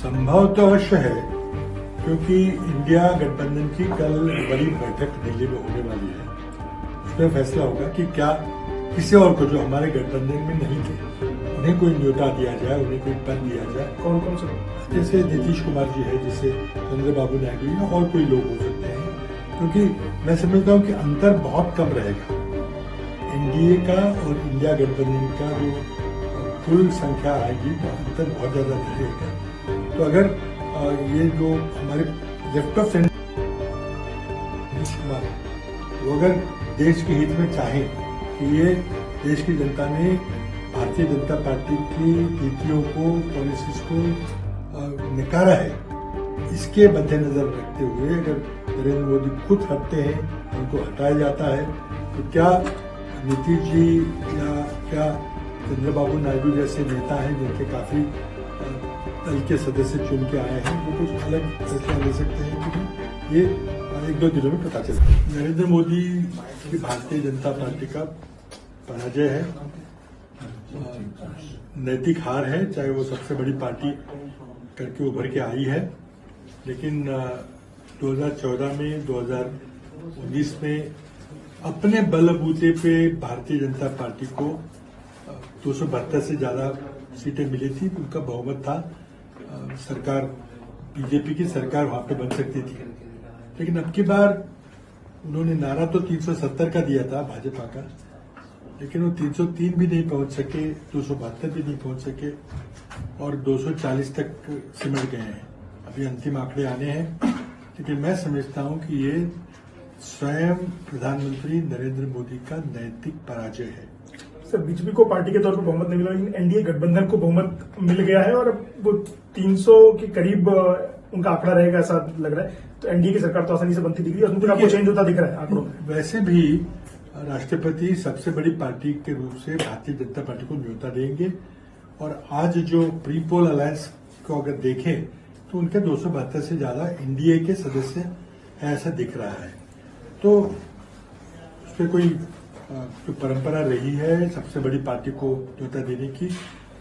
संभव तो अवश्य है, क्योंकि इंडिया गठबंधन की कल बड़ी बैठक दिल्ली में होने वाली है। उसमें फैसला होगा कि क्या किसी और को, जो हमारे गठबंधन में नहीं थे, उन्हें कोई न्योता दिया जाए, उन्हें कोई पद दिया जाए। कौन कौन से? जैसे नीतीश कुमार जी है, जैसे चंद्रबाबू नायडू या और कोई लोग हो सकते हैं, क्योंकि मैं समझता हूं कि अंतर बहुत कम रहेगा। एनडीए का और इंडिया गठबंधन का जो कुल संख्या आएगी तो अंतर बहुत ज्यादा नहीं रहेगा। तो अगर ये जो हमारे left of centre Nitish Kumar है, वो अगर देश के हित में चाहें कि ये देश की जनता ने भारतीय जनता पार्टी की नीतियों को, पॉलिसीज को नकारा है, इसके मद्देनजर रखते हुए अगर नरेंद्र मोदी खुद हटते हैं, उनको हटाया जाता है, तो क्या नीतीश जी या क्या चंद्रबाबू नायडू जैसे नेता हैं जिनके काफी दल के सदस्य चुन के आए हैं, वो कुछ अलग फैसला ले सकते हैं कि ये एक दो दिनों में पता चलेगा। नरेंद्र मोदी की भारतीय जनता पार्टी का पराजय है, नैतिक हार है, चाहे वो सबसे बड़ी पार्टी करके उभर के आई है। लेकिन 2014 में, 2019 में अपने बलबूते पे भारतीय जनता पार्टी को 272 से ज्यादा सीटें मिली थी, उनका बहुमत था, सरकार बीजेपी की सरकार वहां पे बन सकती थी। लेकिन अब की बार उन्होंने नारा तो 370 का दिया था भाजपा का, लेकिन वो 303 भी नहीं पहुंच सके, 272 भी नहीं पहुंच सके और 240 तक सिमट गए हैं। अभी अंतिम आंकड़े आने हैं, लेकिन मैं समझता हूं कि ये स्वयं प्रधानमंत्री नरेंद्र मोदी का नैतिक पराजय है। सर, बीजेपी को पार्टी के तौर पर बहुमत नहीं मिला, लेकिन एनडीए गठबंधन को बहुमत मिल गया है और अब वो 300 के करीब उनका आंकड़ा रहेगा, ऐसा लग रहा है। तो एनडीए की सरकार तो आसानी से बनती दिख रही है, उसमें आपको चेंज होता दिख रहा है आंकड़ों में। वैसे भी राष्ट्रपति सबसे बड़ी पार्टी के रूप से भारतीय जनता पार्टी को न्योता देंगे, और आज जो प्री पोल अलायंस को अगर देखें तो उनके 272 से ज्यादा एनडीए के सदस्य है, ऐसा दिख रहा है। तो उस पर कोई जो परंपरा रही है सबसे बड़ी पार्टी को न्योता देने की,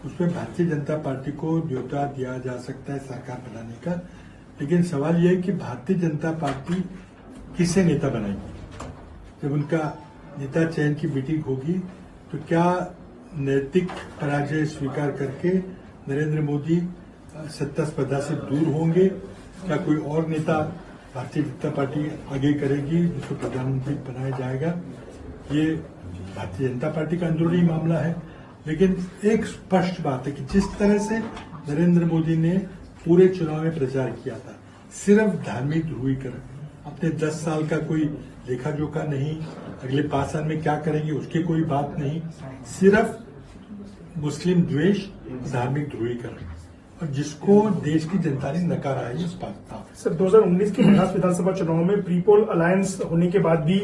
उसमें भारतीय जनता पार्टी को न्योता दिया जा सकता है सरकार बनाने का। लेकिन सवाल यह है कि भारतीय जनता पार्टी किसे नेता बनाएगी। जब उनका नेता चयन की मीटिंग होगी तो क्या नैतिक पराजय स्वीकार करके नरेंद्र मोदी सत्ता स्पर्धा से दूर होंगे, क्या कोई और नेता भारतीय जनता पार्टी आगे करेगी जिसको प्रधानमंत्री बनाया जाएगा, ये भारतीय जनता पार्टी का अंदरूनी मामला है। लेकिन एक स्पष्ट बात है कि जिस तरह से नरेंद्र मोदी ने पूरे चुनाव में प्रचार किया था, सिर्फ धार्मिक ध्रुवीकरण, अपने 10 साल का कोई लेखा जोखा नहीं, अगले 5 साल में क्या करेंगे उसकी कोई बात नहीं, सिर्फ मुस्लिम द्वेष, धार्मिक ध्रुवीकरण, और जिसको देश की जनता ने नकारा है। इस बात था सर, 2019 के महाराष्ट्र विधानसभा चुनाव में प्री पोल अलायंस होने के बाद भी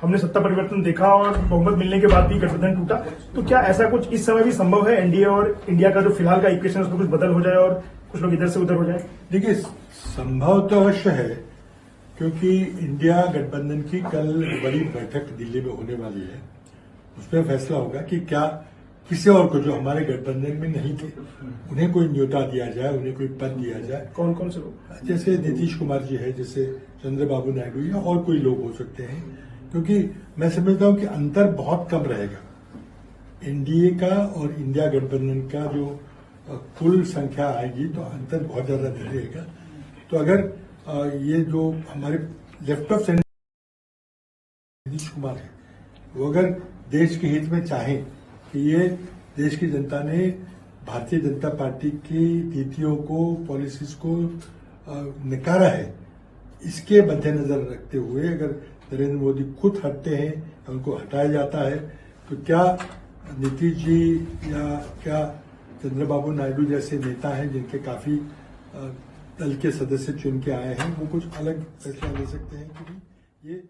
हमने सत्ता परिवर्तन देखा और बहुमत मिलने के बाद भी गठबंधन टूटा। तो क्या ऐसा कुछ इस समय भी संभव है, एनडीए और इंडिया का जो फिलहाल का इक्वेशन उसमें कुछ बदल हो जाए और कुछ लोग इधर से उधर हो जाए? देखिए, संभव तो अवश्य है, क्योंकि इंडिया गठबंधन की कल बड़ी बैठक दिल्ली में होने वाली है। उसमें फैसला होगा कि क्या किसी और को, जो हमारे गठबंधन में नहीं थे, उन्हें कोई न्योता दिया जाए, उन्हें कोई पद दिया जाए। कौन कौन से लोग? जैसे नीतीश कुमार जी है, जैसे चंद्रबाबू नायडू या और कोई लोग हो सकते हैं, क्योंकि मैं समझता हूं कि अंतर बहुत कम रहेगा। एनडीए का और इंडिया गठबंधन का जो कुल संख्या आएगी तो अंतर बहुत ज्यादा नहीं रहेगा। तो अगर ये जो हमारे left of centre Nitish Kumar है, वो अगर देश के हित में चाहें कि ये देश की जनता ने भारतीय जनता पार्टी की नीतियों को, पॉलिसीज को नकारा है, इसके मद्देनजर रखते हुए अगर नरेंद्र मोदी खुद हटते हैं, उनको हटाया जाता है, तो क्या नीतीश जी या क्या चंद्रबाबू नायडू जैसे नेता हैं जिनके काफी दल के सदस्य चुन के आए हैं, वो कुछ अलग फैसला ले सकते हैं कि ये